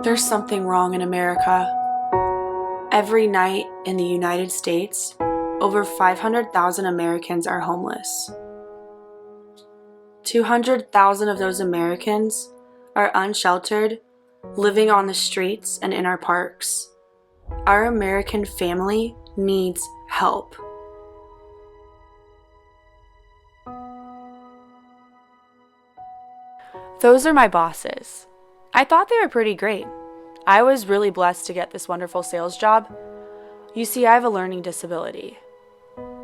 There's something wrong in America. Every night in the United States, over 500,000 Americans are homeless. 200,000 of those Americans are unsheltered, living on the streets and in our parks. Our American family needs help. Those are my bosses. I thought they were pretty great. I was really blessed to get this wonderful sales job. You see, I have a learning disability.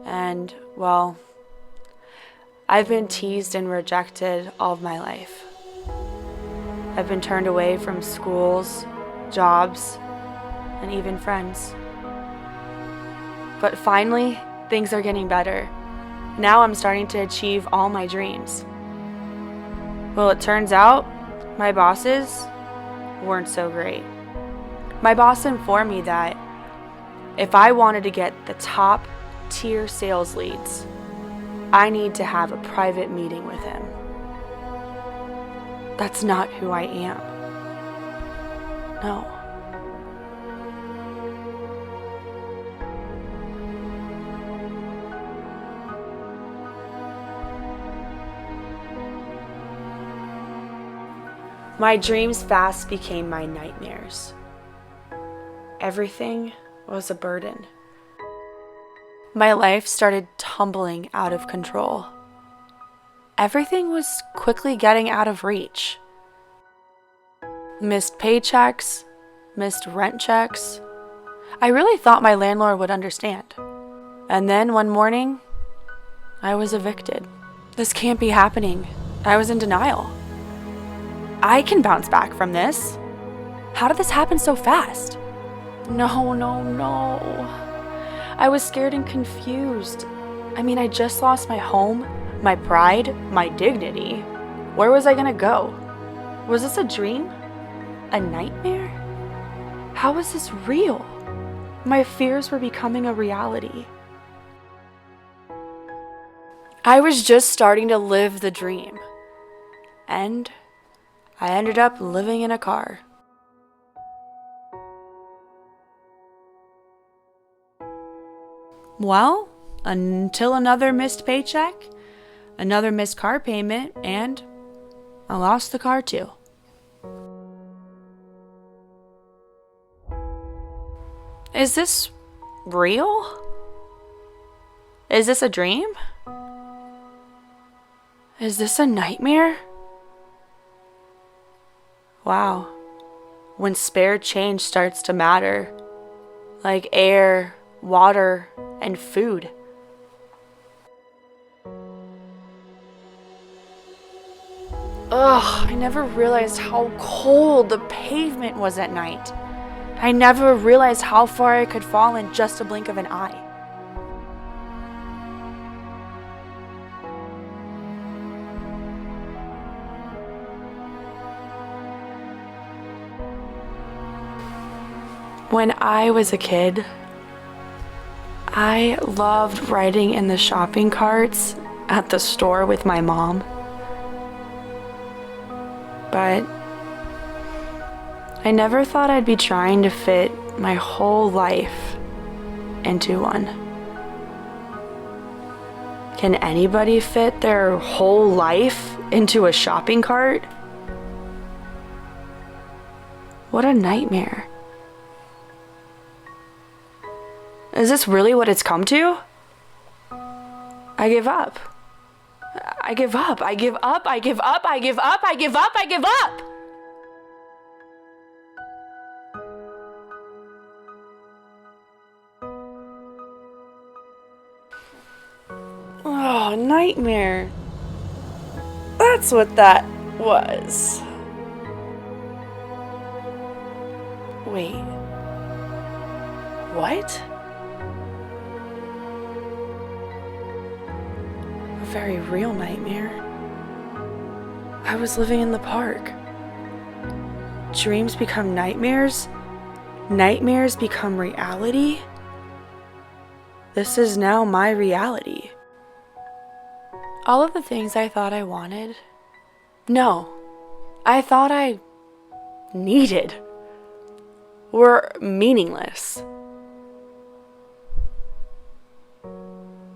And, well, I've been teased and rejected all of my life. I've been turned away from schools, jobs, and even friends. But finally, things are getting better. Now I'm starting to achieve all my dreams. Well, it turns out my bosses weren't so great. My boss informed me that if I wanted to get the top tier sales leads, I need to have a private meeting with him. That's not who I am. No. My dreams fast became my nightmares. Everything was a burden. My life started tumbling out of control. Everything was quickly getting out of reach. Missed paychecks, missed rent checks. I really thought my landlord would understand. And then one morning, I was evicted. This can't be happening. I was in denial. I can bounce back from this. How did this happen so fast? No. I was scared and confused. I just lost my home, my pride, my dignity. Where was I gonna go? Was this a dream? A nightmare? How was this real? My fears were becoming a reality. I was just starting to live the dream. And I ended up living in a car. Well, until another missed paycheck, another missed car payment, and I lost the car too. Is this real? Is this a dream? Is this a nightmare? Wow, when spare change starts to matter, like air, water, and food. I never realized how cold the pavement was at night. I never realized how far I could fall in just a blink of an eye. When I was a kid, I loved riding in the shopping carts at the store with my mom. But I never thought I'd be trying to fit my whole life into one. Can anybody fit their whole life into a shopping cart? What a nightmare. Is this really what it's come to? I give up. I give up. I give up. I give up. I give up. I give up. I give up. Oh, nightmare. That's what that was. Wait. What? A very real nightmare. I was living in the park. Dreams become nightmares. Nightmares become reality. This is now my reality. All of the things I thought I wanted, no, I thought I needed, were meaningless.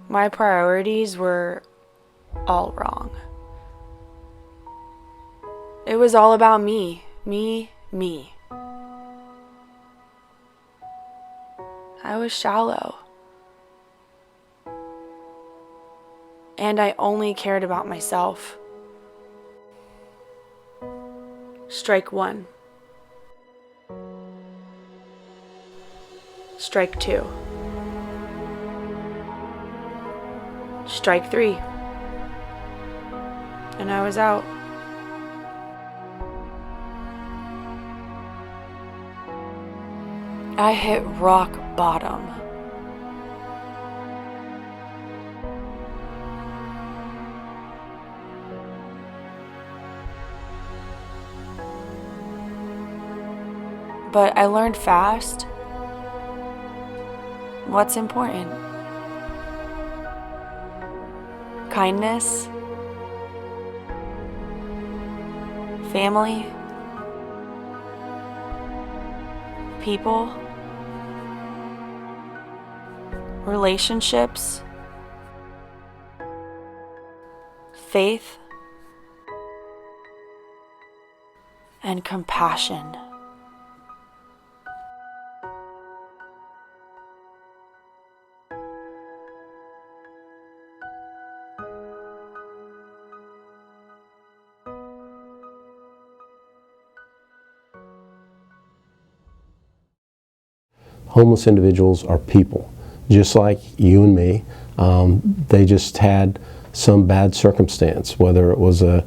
My priorities were all wrong. It was all about me, me, me. I was shallow. And I only cared about myself. Strike one. Strike two. Strike three. And I was out. I hit rock bottom. But I learned fast what's important. Kindness, family, people, relationships, faith, and compassion. Homeless individuals are people, just like you and me. They just had some bad circumstance, whether it was a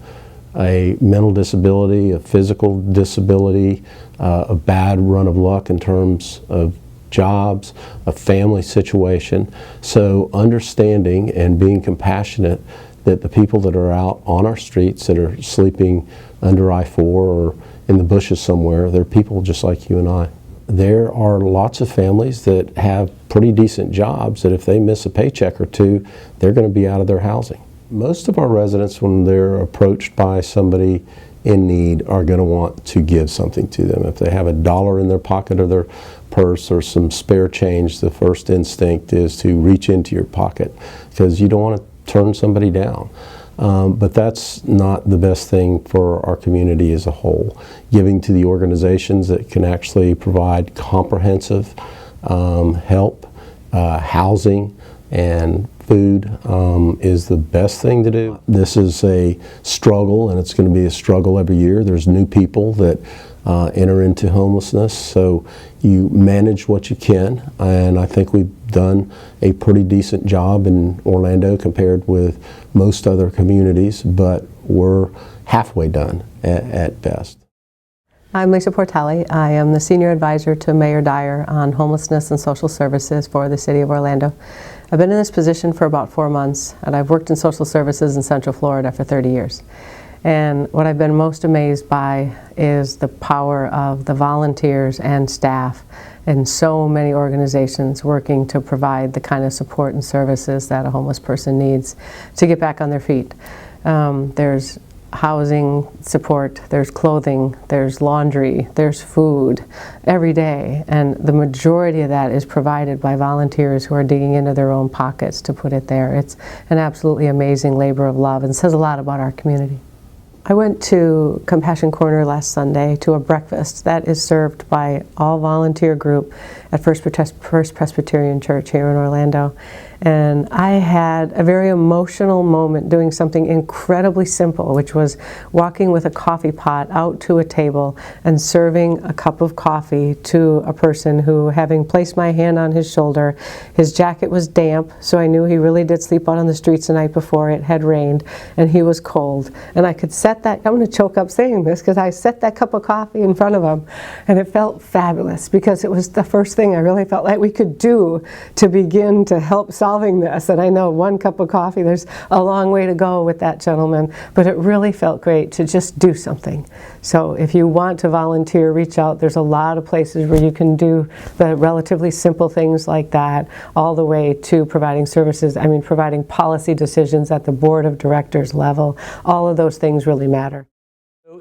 mental disability, a physical disability, a bad run of luck in terms of jobs, a family situation. So understanding and being compassionate that the people that are out on our streets that are sleeping under I-4 or in the bushes somewhere, they're people just like you and I. There are lots of families that have pretty decent jobs that if they miss a paycheck or two, they're going to be out of their housing. Most of our residents, when they're approached by somebody in need, are going to want to give something to them. If they have $1 in their pocket or their purse or some spare change, the first instinct is to reach into your pocket because you don't want to turn somebody down. But that's not the best thing for our community as a whole. Giving to the organizations that can actually provide comprehensive help, housing, and food is the best thing to do. This is a struggle, and it's going to be a struggle every year. There's new people that enter into homelessness, so you manage what you can, and I think we've done a pretty decent job in Orlando compared with most other communities, but we're halfway done at best. I'm Lisa Portelli. I am the Senior Advisor to Mayor Dyer on Homelessness and Social Services for the City of Orlando. I've been in this position for about 4 months, and I've worked in social services in Central Florida for 30 years. And what I've been most amazed by is the power of the volunteers and staff in so many organizations working to provide the kind of support and services that a homeless person needs to get back on their feet. There's housing support, there's clothing, there's laundry, there's food every day, and the majority of that is provided by volunteers who are digging into their own pockets to put it there. It's an absolutely amazing labor of love and says a lot about our community. I went to Compassion Corner last Sunday to a breakfast that is served by all volunteer group at First Presbyterian Church here in Orlando. And I had a very emotional moment doing something incredibly simple, which was walking with a coffee pot out to a table and serving a cup of coffee to a person who, having placed my hand on his shoulder, his jacket was damp, so I knew he really did sleep out on the streets the night before. It had rained, and he was cold. And I could set that, I'm going to choke up saying this, because I set that cup of coffee in front of him, and it felt fabulous, because it was the first thing I really felt like we could do to begin to help solving this. And I know one cup of coffee, there's a long way to go with that gentleman, but it really felt great to just do something. So if you want to volunteer, reach out. There's a lot of places where you can do the relatively simple things like that, all the way to providing services, providing policy decisions at the board of directors level. All of those things really matter.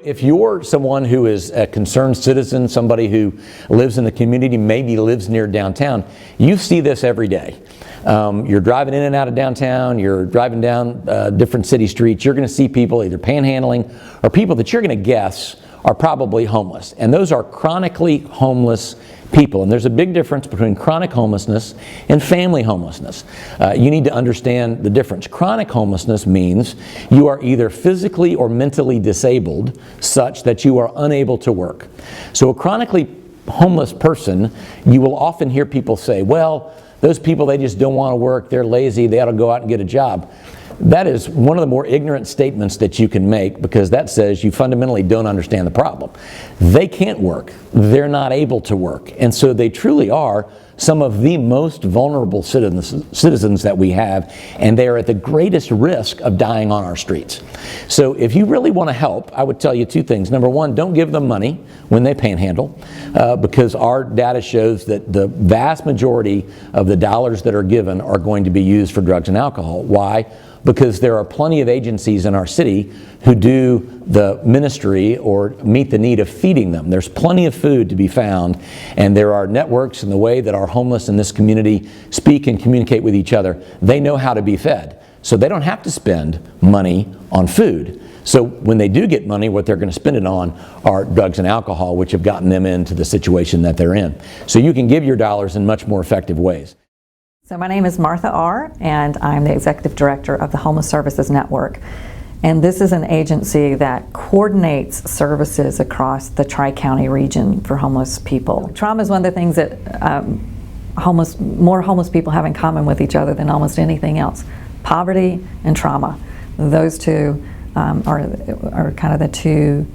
If you're someone who is a concerned citizen, somebody who lives in the community, maybe lives near downtown, you see this every day. You're driving in and out of downtown, you're driving down different city streets, you're going to see people either panhandling or people that you're going to guess are probably homeless. And those are chronically homeless people. And there's a big difference between chronic homelessness and family homelessness. You need to understand the difference. Chronic homelessness means you are either physically or mentally disabled such that you are unable to work. So a chronically homeless person, you will often hear people say, well, those people, they just don't want to work, they're lazy, they ought to go out and get a job. That is one of the more ignorant statements that you can make, because that says you fundamentally don't understand the problem. They can't work. They're not able to work. And so they truly are some of the most vulnerable citizens that we have, and they are at the greatest risk of dying on our streets. So if you really want to help, I would tell you two things. Number one, don't give them money when they panhandle, because our data shows that the vast majority of the dollars that are given are going to be used for drugs and alcohol. Why? Because there are plenty of agencies in our city who do the ministry or meet the need of feeding them. There's plenty of food to be found, and there are networks in the way that our homeless in this community speak and communicate with each other. They know how to be fed, so they don't have to spend money on food. So when they do get money, what they're going to spend it on are drugs and alcohol, which have gotten them into the situation that they're in. So you can give your dollars in much more effective ways. So my name is Martha R., and I'm the Executive Director of the Homeless Services Network. And this is an agency that coordinates services across the Tri-County region for homeless people. Trauma is one of the things that more homeless people have in common with each other than almost anything else. Poverty and trauma. Those two are kind of the two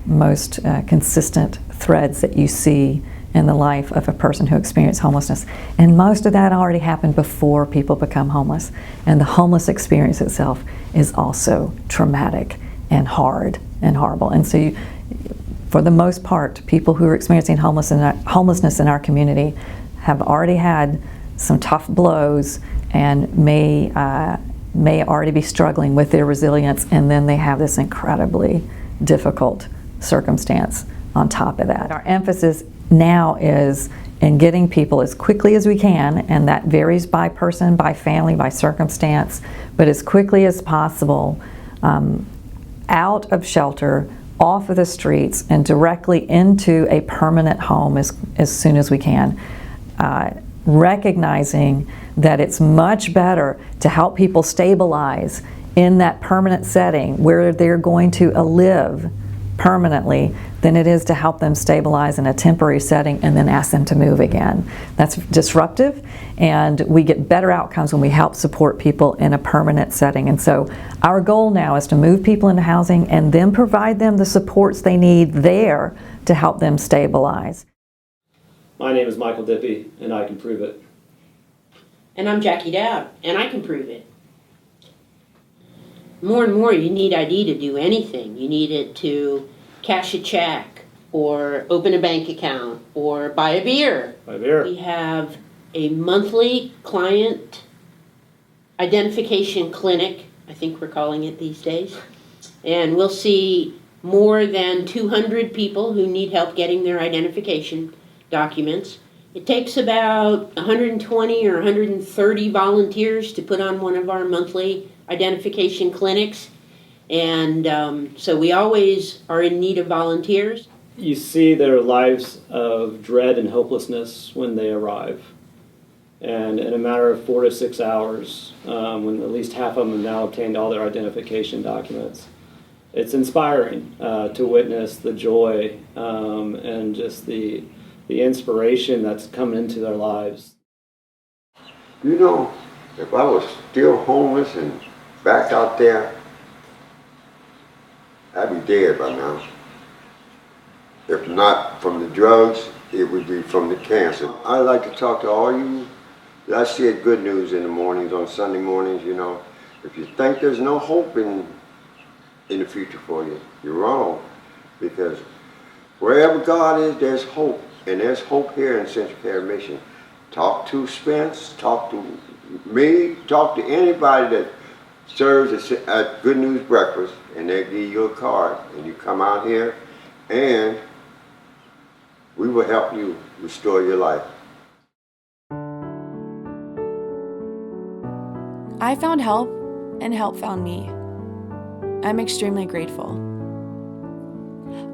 most consistent threads that you see in the life of a person who experienced homelessness. And most of that already happened before people become homeless. And the homeless experience itself is also traumatic and hard and horrible. And so for the most part, people who are experiencing homelessness in our community have already had some tough blows and may already be struggling with their resilience, and then they have this incredibly difficult circumstance on top of that. Our emphasis now is in getting people as quickly as we can, and that varies by person, by family, by circumstance, but as quickly as possible out of shelter, off of the streets, and directly into a permanent home as soon as we can. Recognizing that it's much better to help people stabilize in that permanent setting where they're going to live permanently than it is to help them stabilize in a temporary setting and then ask them to move again. That's disruptive, and we get better outcomes when we help support people in a permanent setting. And so our goal now is to move people into housing and then provide them the supports they need there to help them stabilize. My name is Michael Dippy, and I can prove it. And I'm Jackie Dowd, and I can prove it. More and more, you need ID to do anything. You need it to cash a check, or open a bank account, or buy a beer. Buy a beer. We have a monthly client identification clinic, I think we're calling it these days. And we'll see more than 200 people who need help getting their identification documents. It takes about 120 or 130 volunteers to put on one of our monthly identification clinics, and so we always are in need of volunteers. You see their lives of dread and hopelessness when they arrive, and in a matter of 4 to 6 hours, when at least half of them have now obtained all their identification documents, it's inspiring to witness the joy and just the inspiration that's come into their lives. You know, if I was still homeless and back out there, I'd be dead by now. If not from the drugs, it would be from the cancer. I like to talk to all you. I said good news in the mornings, on Sunday mornings, you know. If you think there's no hope in the future for you, you're wrong. Because wherever God is, there's hope. And there's hope here in Central Care Mission. Talk to Spence, talk to me, talk to anybody that serves a Good News breakfast, and they give you a card, and you come out here, and we will help you restore your life. I found help, and help found me. I'm extremely grateful.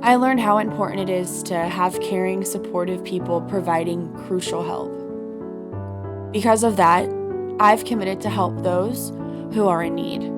I learned how important it is to have caring, supportive people providing crucial help. Because of that, I've committed to help those who are in need.